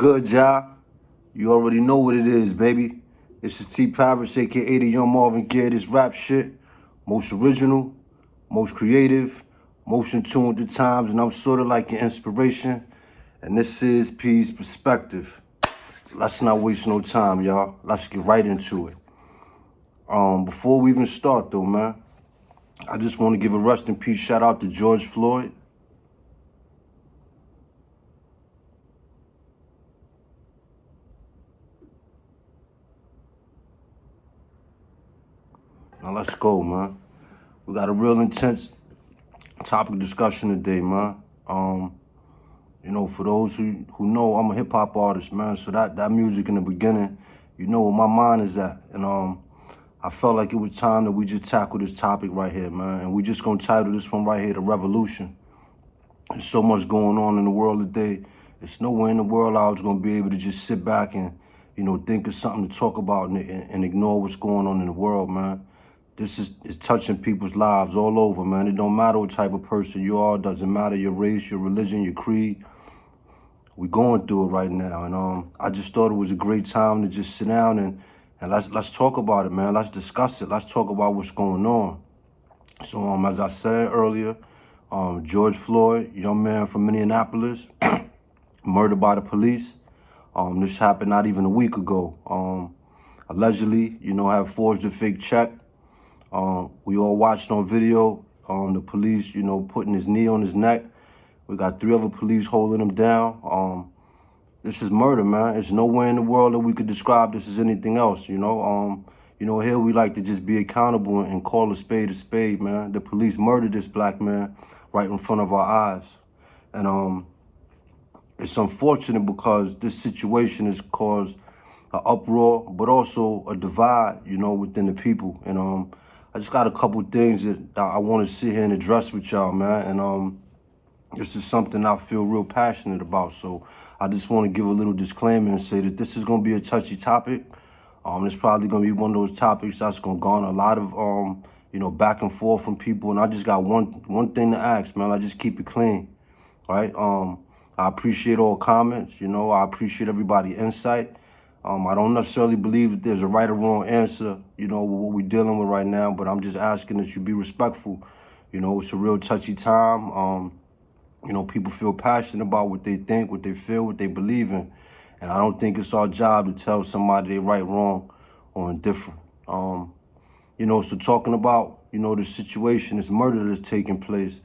good, Ja? You already know what it is, baby. It's the T Paris, aka the Young Marvin Gaye. This rap shit, most original, most creative, most in tune with the times, and I'm sort of like your inspiration. And this is P's Perspective. Let's not waste no time, y'all. Let's get right into it. Before we even start, though, man, I just want to give a rest in peace shout out to George Floyd. Now let's go, man. We got a real intense topic discussion today, man. For those who know, I'm a hip hop artist, man. So that music in the beginning, you know where my mind is at. And I felt like it was time that we just tackle this topic right here, man. And we just gonna title this one right here, The Revolution. There's so much going on in the world today. There's nowhere in the world I was gonna be able to just sit back and, think of something to talk about and ignore what's going on in the world, man. This is touching people's lives all over, man. It don't matter what type of person you are. It doesn't matter your race, your religion, your creed. We're going through it right now. And I just thought it was a great time to just sit down and let's talk about it, man. Let's discuss it. Let's talk about what's going on. So as I said earlier, George Floyd, young man from Minneapolis, murdered by the police. This happened not even a week ago. Allegedly, have forged a fake check. We all watched on video, the police, putting his knee on his neck. We got 3 other police holding him down. This is murder, man. There's nowhere in the world that we could describe this as anything else, Here we like to just be accountable and call a spade, man. The police murdered this black man right in front of our eyes. And it's unfortunate because this situation has caused an uproar, but also a divide, within the people. And I just got a couple things that I want to sit here and address with y'all, man. And this is something I feel real passionate about. So I just want to give a little disclaimer and say that this is going to be a touchy topic. It's probably going to be one of those topics that's going to garner a lot of, back and forth from people. And I just got one thing to ask, man. I just keep it clean, right? I appreciate all comments. I appreciate everybody's insight. I don't necessarily believe that there's a right or wrong answer, with what we're dealing with right now, but I'm just asking that you be respectful. It's a real touchy time. People feel passionate about what they think, what they feel, what they believe in. And I don't think it's our job to tell somebody they right, wrong, or indifferent. So talking about, the situation, this murder that's taking place,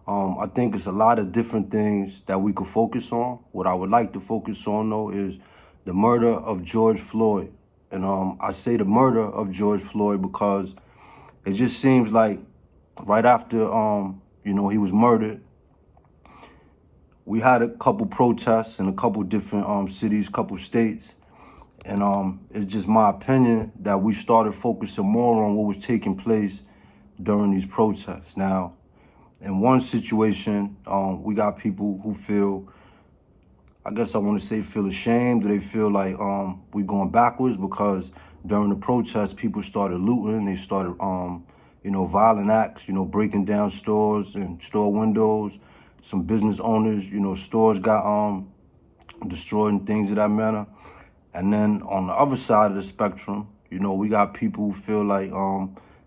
I think it's a lot of different things that we could focus on. What I would like to focus on, though, is the murder of George Floyd. And I say the murder of George Floyd because it just seems like right after, he was murdered, we had a couple protests in a couple different cities, couple states. And it's just my opinion that we started focusing more on what was taking place during these protests. Now, in one situation, we got people who feel, I guess I want to say feel ashamed, or they feel like we're going backwards because during the protests, people started looting. They started, violent acts, breaking down stores and store windows. Some business owners, stores got destroyed and things of that manner. And then on the other side of the spectrum, we got people who feel like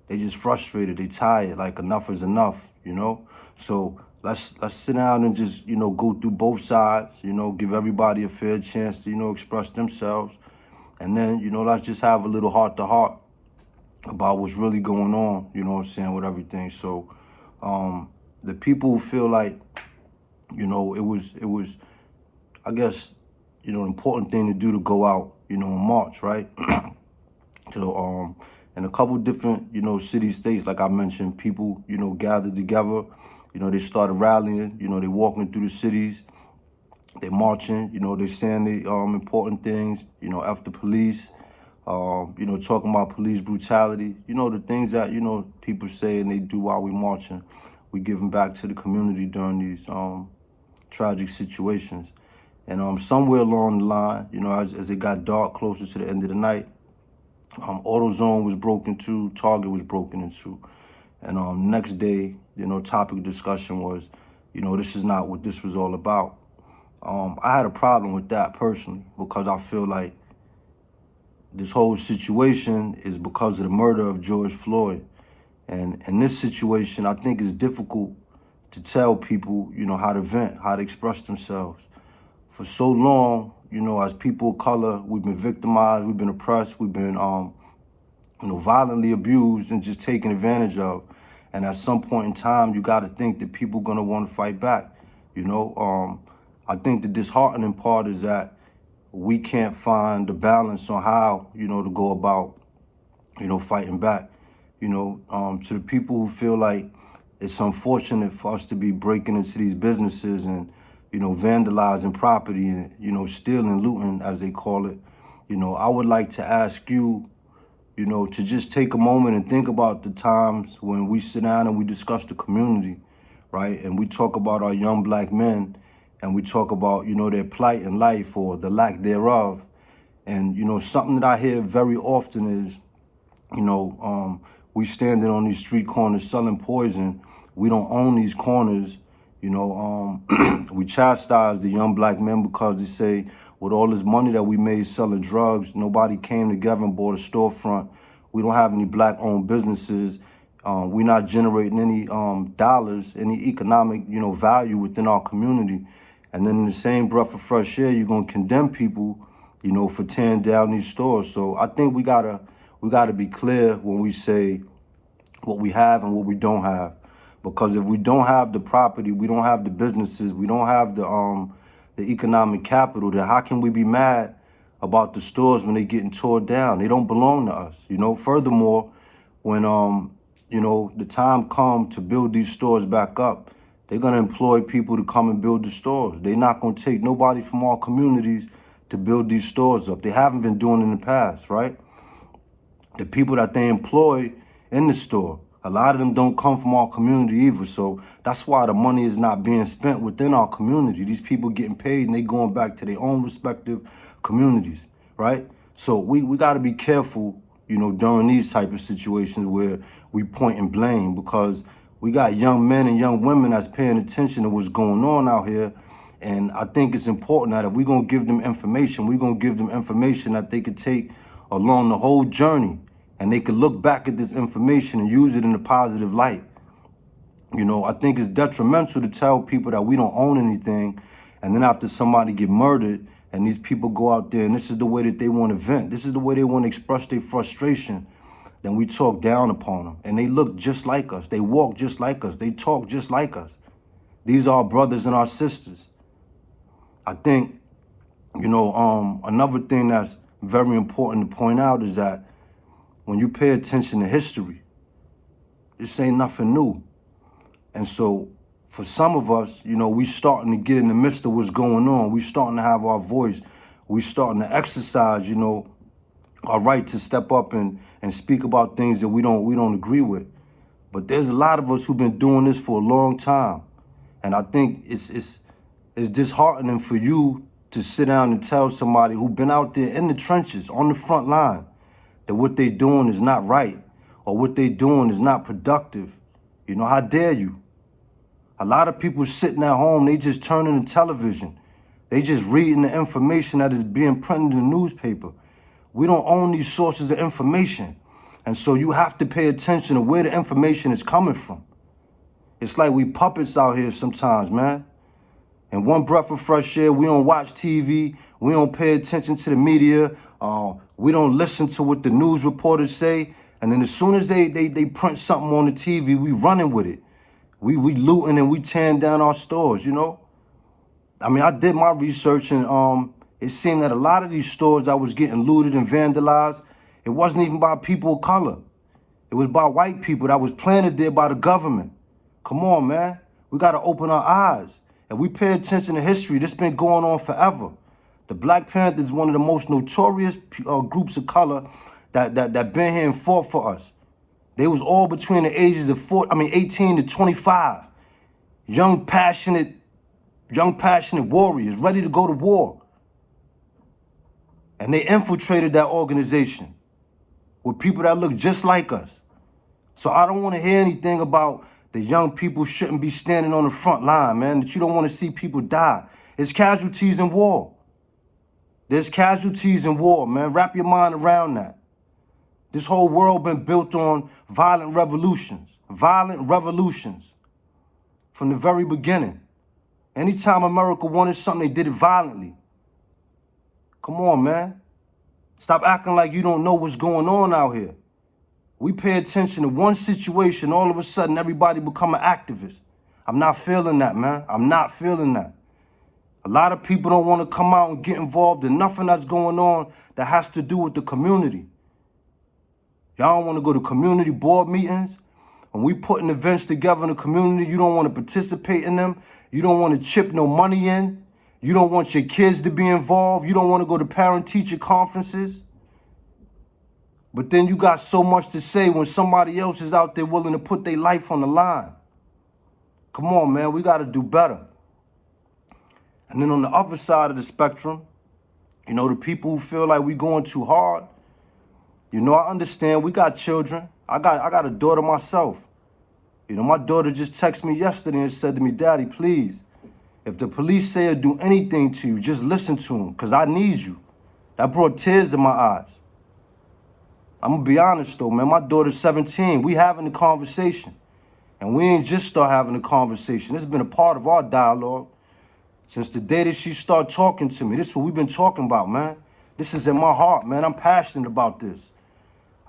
they just frustrated, they tired, like enough is enough, So let's sit down and just, go through both sides, give everybody a fair chance to, express themselves. And then, let's just have a little heart to heart about what's really going on, with everything. So the people who feel like, it was, I guess, an important thing to do to go out, in March, right? So, in a couple different, city states, like I mentioned, people, gathered together, they started rallying, they walking through the cities, they marching, they saying the important things, after police, talking about police brutality, the things that, people say and they do while we marching. We giving back to the community during these tragic situations. And somewhere along the line, as it got dark closer to the end of the night, AutoZone was broken into, Target was broken into. And next day, topic of discussion was, this is not what this was all about. I had a problem with that personally because I feel like this whole situation is because of the murder of George Floyd. And in this situation, I think it's difficult to tell people, how to vent, how to express themselves. For so long, as people of color, we've been victimized, we've been oppressed, we've been, violently abused and just taken advantage of. And at some point in time, you got to think that people are going to want to fight back. I think the disheartening part is that we can't find the balance on how, to go about, fighting back. To the people who feel like it's unfortunate for us to be breaking into these businesses and, vandalizing property and, stealing, looting, as they call it. I would like to ask you, to just take a moment and think about the times when we sit down and we discuss the community, right? And we talk about our young black men and we talk about, their plight in life or the lack thereof. And, something that I hear very often is, we standing on these street corners selling poison. We don't own these corners. We chastise the young black men because they say with all this money that we made selling drugs, nobody came together and bought a storefront. We don't have any black-owned businesses. We're not generating any dollars, any economic, value within our community. And then in the same breath of fresh air, you're gonna condemn people, for tearing down these stores. So I think we gotta be clear when we say what we have and what we don't have. Because if we don't have the property, we don't have the businesses, we don't have the economic capital, then how can we be mad about the stores when they're getting torn down? They don't belong to us. Furthermore, when the time comes to build these stores back up, they're gonna employ people to come and build the stores. They're not gonna take nobody from our communities to build these stores up. They haven't been doing it in the past, right? The people that they employ in the store, a lot of them don't come from our community either. So that's why the money is not being spent within our community. These people getting paid and they going back to their own respective communities, right? So we got to be careful, during these type of situations where we point and blame, because we got young men and young women that's paying attention to what's going on out here. And I think it's important that if we're going to give them information, we're going to give them information that they could take along the whole journey. And they could look back at this information and use it in a positive light. I think it's detrimental to tell people that we don't own anything. And then after somebody get murdered and these people go out there and this is the way that they want to vent, this is the way they want to express their frustration, then we talk down upon them. And they look just like us. They walk just like us. They talk just like us. These are our brothers and our sisters. I think, another thing that's very important to point out is that when you pay attention to history, this ain't nothing new. And so for some of us, we starting to get in the midst of what's going on. We starting to have our voice. We starting to exercise, our right to step up and speak about things that we don't agree with. But there's a lot of us who've been doing this for a long time. And I think it's disheartening for you to sit down and tell somebody who's been out there in the trenches, on the front line, that what they doing is not right or what they doing is not productive. How dare you? A lot of people sitting at home, they just turning the television. They just reading the information that is being printed in the newspaper. We don't own these sources of information. And so you have to pay attention to where the information is coming from. It's like we puppets out here sometimes, man. And one breath of fresh air, we don't watch TV, we don't pay attention to the media, we don't listen to what the news reporters say, and then as soon as they print something on the TV, we running with it. We looting and we tearing down our stores, I did my research and it seemed that a lot of these stores that was getting looted and vandalized, it wasn't even by people of color. It was by white people that was planted there by the government. Come on, man. We got to open our eyes. And we pay attention to history. This been going on forever. The Black Panthers is one of the most notorious groups of color that been here and fought for us. They was all between the ages of 18 to 25. Young, passionate warriors ready to go to war. And they infiltrated that organization with people that look just like us. So I don't want to hear anything about the young people shouldn't be standing on the front line, man, that you don't want to see people die. There's casualties in war. There's casualties in war, man. Wrap your mind around that. This whole world been built on violent revolutions from the very beginning. Anytime America wanted something, they did it violently. Come on, man. Stop acting like you don't know what's going on out here. We pay attention to one situation, all of a sudden everybody become an activist. I'm not feeling that, man. I'm not feeling that. A lot of people don't want to come out and get involved in nothing that's going on that has to do with the community. Y'all don't want to go to community board meetings. When we putting events together in the community, you don't want to participate in them. You don't want to chip no money in. You don't want your kids to be involved. You don't want to go to parent-teacher conferences. But then you got so much to say when somebody else is out there willing to put their life on the line. Come on, man. We got to do better. And then on the other side of the spectrum, you know, the people who feel like we going too hard, you know, I understand. We got children. I got a daughter myself. You know, my daughter just texted me yesterday and said to me, Daddy, please, if the police say or do anything to you, just listen to them, because I need you. That brought tears in my eyes. I'm going to be honest, though, man. My daughter's 17. We having a conversation. And we ain't just start having a conversation. It's been a part of our dialogue since the day that she started talking to me. This is what we've been talking about, man. This is in my heart, man. I'm passionate about this.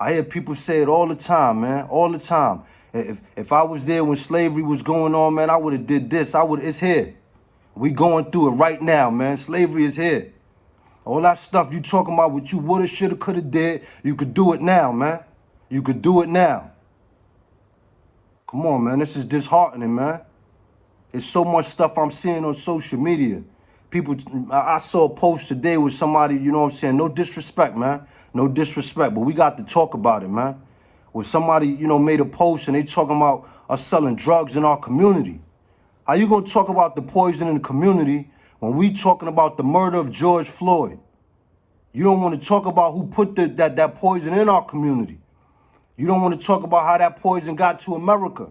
I hear people say it all the time, man, all the time. If I was there when slavery was going on, man, I would have did this. It's here. We going through it right now, man. Slavery is here. All that stuff you talking about, what you woulda, shoulda, coulda did, you could do it now, man. You could do it now. Come on, man. This is disheartening, man. There's so much stuff I'm seeing on social media. People, I saw a post today with somebody, you know what I'm saying? No disrespect, man. No disrespect, but we got to talk about it, man. When somebody, you know, made a post and they talking about us selling drugs in our community. How you gonna talk about the poison in the community when we talking about the murder of George Floyd? You don't want to talk about who put that poison in our community. You don't want to talk about how that poison got to America.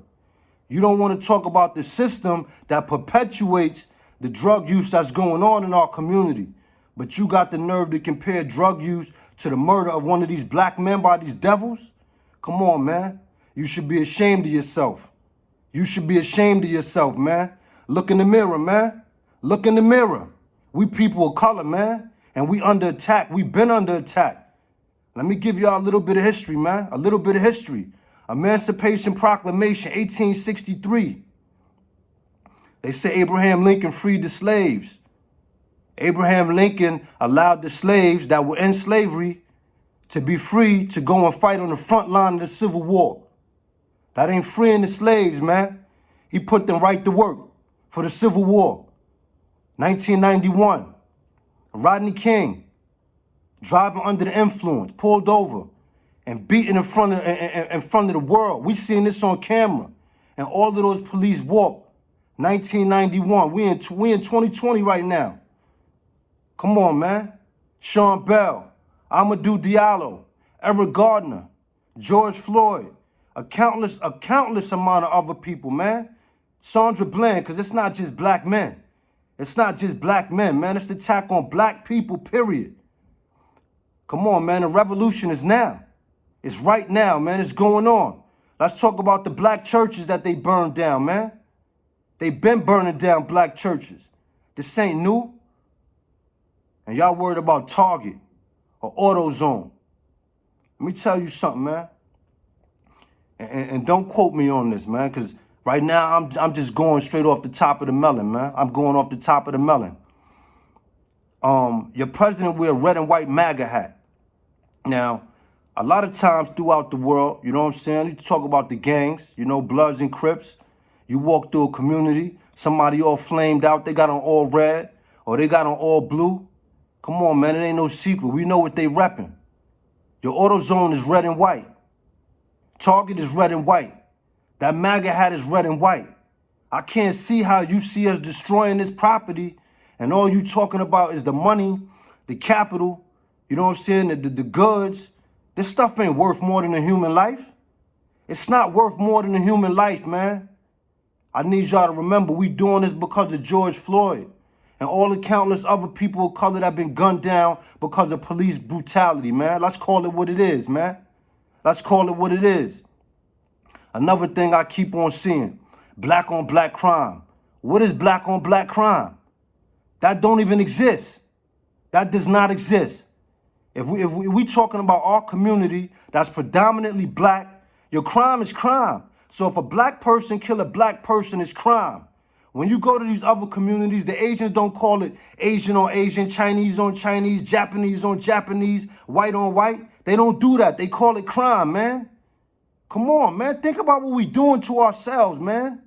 You don't want to talk about the system that perpetuates the drug use that's going on in our community. But you got the nerve to compare drug use to the murder of one of these black men by these devils? Come on, man. You should be ashamed of yourself. You should be ashamed of yourself, man. Look in the mirror, man. Look in the mirror. We people of color, man. And we under attack. We've been under attack. Let me give y'all a little bit of history, man. A little bit of history. Emancipation Proclamation, 1863. They say Abraham Lincoln freed the slaves. Abraham Lincoln allowed the slaves that were in slavery to be free to go and fight on the front line of the Civil War. That ain't freeing the slaves, man. He put them right to work for the Civil War. 1991, Rodney King, driving under the influence, pulled over and beaten in front of the world. We seen this on camera. And all of those police walked. 1991. We in 2020 right now. Come on, man. Sean Bell, Amadou Diallo, Eric Gardner, George Floyd, a countless amount of other people, man. Sandra Bland, because it's not just black men. It's not just black men, man. It's an attack on black people, period. Come on, man. The revolution is now. It's right now, man. It's going on. Let's talk about the black churches that they burned down, man. They've been burning down black churches. This ain't new. And y'all worried about Target or AutoZone. Let me tell you something, man. And don't quote me on this, man, because right now I'm just going straight off the top of the melon, man. I'm going off the top of the melon. Your president wear a red and white MAGA hat. Now, a lot of times throughout the world, you know what I'm saying? You talk about the gangs, you know, Bloods and Crips. You walk through a community, somebody all flamed out, they got on all red, or they got on all blue. Come on, man, it ain't no secret. We know what they repping. Your AutoZone is red and white. Target is red and white. That MAGA hat is red and white. I can't see how you see us destroying this property and all you talking about is the money, the capital, you know what I'm saying, the goods. This stuff ain't worth more than a human life. It's not worth more than a human life, man. I need y'all to remember we doing this because of George Floyd. and all the countless other people of color that have been gunned down because of police brutality, man. Let's call it what it is, man. Let's call it what it is. Another thing I keep on seeing, black on black crime. What is black on black crime? That don't even exist. That does not exist. If we talking about our community that's predominantly black, your crime is crime. So if a black person kill a black person, it's crime. When you go to these other communities, the Asians don't call it Asian on Asian, Chinese on Chinese, Japanese on Japanese, white on white. They don't do that. They call it crime, man. Come on, man. Think about what we doing to ourselves, man.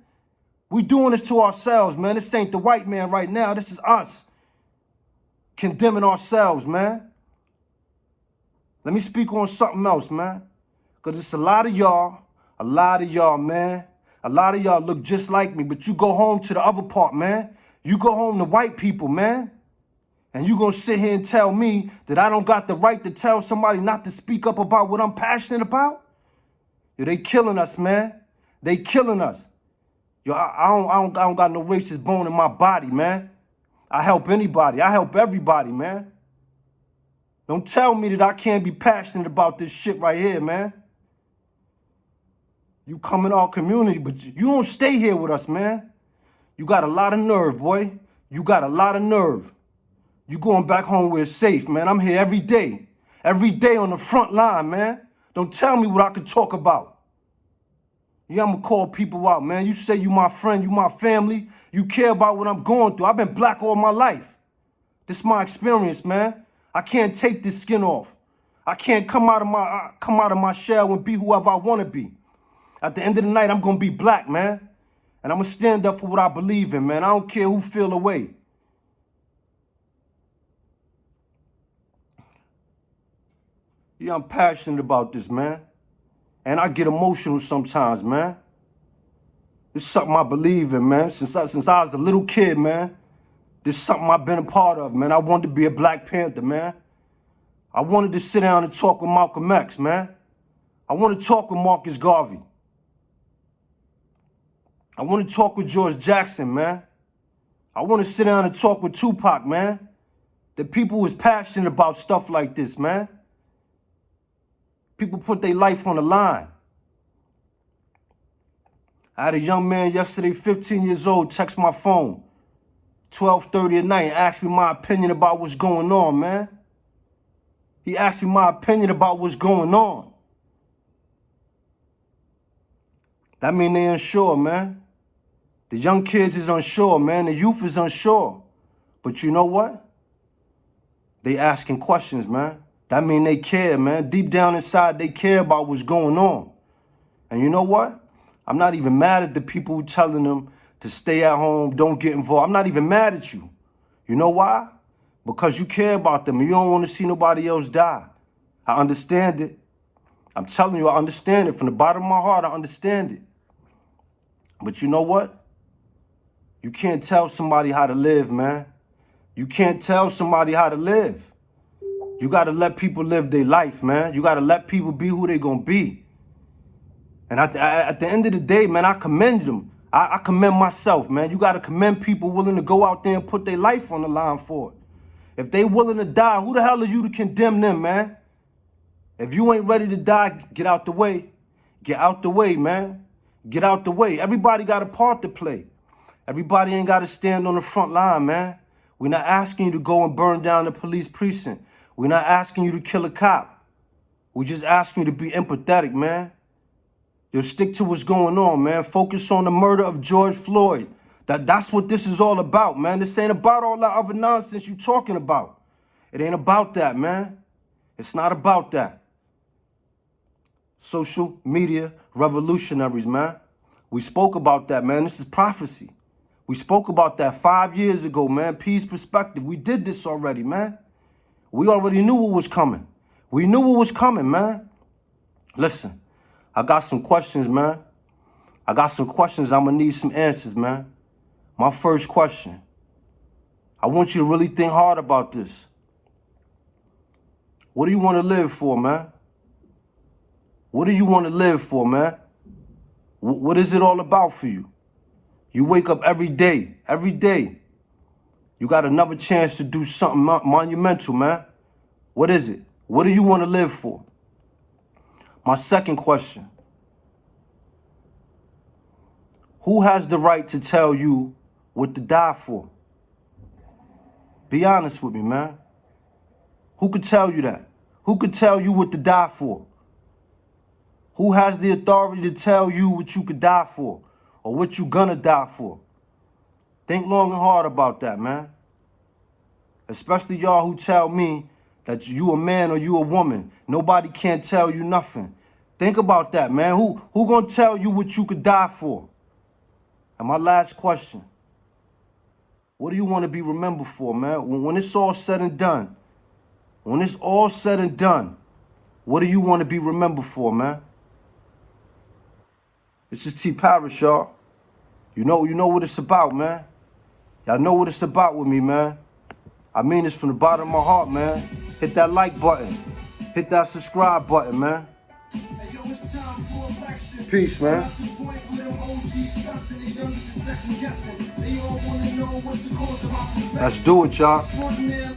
We doing this to ourselves, man. This ain't the white man right now. This is us condemning ourselves, man. Let me speak on something else, man. Because it's a lot of y'all, man. A lot of y'all look just like me, but you go home to the other part, man. You go home to white people, man. And you gonna sit here and tell me that I don't got the right to tell somebody not to speak up about what I'm passionate about? Yo, they killing us, man. They killing us. Yo, I don't got no racist bone in my body, man. I help anybody. I help everybody, man. Don't tell me that I can't be passionate about this shit right here, man. You come in our community, but you don't stay here with us, man. You got a lot of nerve, boy. You got a lot of nerve. You going back home where it's safe, man. I'm here every day. Every day on the front line, man. Don't tell me what I could talk about. Yeah, I'm going to call people out, man. You say you my friend, you my family. You care about what I'm going through. I've been black all my life. This is my experience, man. I can't take this skin off. I can't come out of my shell and be whoever I want to be. At the end of the night, I'm going to be black, man. And I'm going to stand up for what I believe in, man. I don't care who feel the way. Yeah, I'm passionate about this, man. And I get emotional sometimes, man. This is something I believe in, man. Since I was a little kid, man. This is something I've been a part of, man. I wanted to be a Black Panther, man. I wanted to sit down and talk with Malcolm X, man. I want to talk with Marcus Garvey. I want to talk with George Jackson, man. I want to sit down and talk with Tupac, man. The people who's passionate about stuff like this, man. People put their life on the line. I had a young man yesterday, 15 years old, text my phone, 12:30 at night, and asked me my opinion about what's going on, man. He asked me my opinion about what's going on. That mean they unsure, man. The young kids is unsure, man. The youth is unsure. But you know what? They asking questions, man. That mean they care, man. Deep down inside, they care about what's going on. And you know what? I'm not even mad at the people who telling them to stay at home, don't get involved. I'm not even mad at you. You know why? Because you care about them and you don't want to see nobody else die. I understand it. I'm telling you, I understand it. From the bottom of my heart, I understand it. But you know what? You can't tell somebody how to live, man. You can't tell somebody how to live. You got to let people live their life, man. You got to let people be who they going to be. And at the end of the day, man, I commend them. I commend myself, man. You got to commend people willing to go out there and put their life on the line for it. If they willing to die, who the hell are you to condemn them, man? If you ain't ready to die, get out the way. Get out the way, man. Get out the way. Everybody got a part to play. Everybody ain't got to stand on the front line, man. We're not asking you to go and burn down the police precinct. We're not asking you to kill a cop. We're just asking you to be empathetic, man. You'll stick to what's going on, man. Focus on the murder of George Floyd. That's what this is all about, man. This ain't about all that other nonsense you talking about. It ain't about that, man. It's not about that. Social media revolutionaries, man. We spoke about that, man. This is prophecy. We spoke about that 5 years ago, man. Peace perspective. We did this already, man. We already knew what was coming. We knew what was coming, man. Listen, I got some questions, man. I got some questions. I'm going to need some answers, man. My first question. I want you to really think hard about this. What do you want to live for, man? What do you want to live for, man? What is it all about for you? You wake up every day. You You got another chance to do something monumental, man. What is it? What do you want to live for? My second question. Who has the right to tell you what to die for? Be honest with me, man. Who could tell you that? Who could tell you what to die for? Who has the authority to tell you what you could die for or what you gonna die for? Think long and hard about that, man. Especially y'all who tell me that you a man or you a woman. Nobody can't tell you nothing. Think about that, man. Who gonna tell you what you could die for? And my last question. What do you want to be remembered for, man? When it's all said and done, what do you want to be remembered for, man? This is T. Parrish, y'all. You know what it's about, man. Y'all know what it's about with me, man. I mean this from the bottom of my heart, man. Hit that like button. Hit that subscribe button, man. Peace, man. Let's do it, y'all.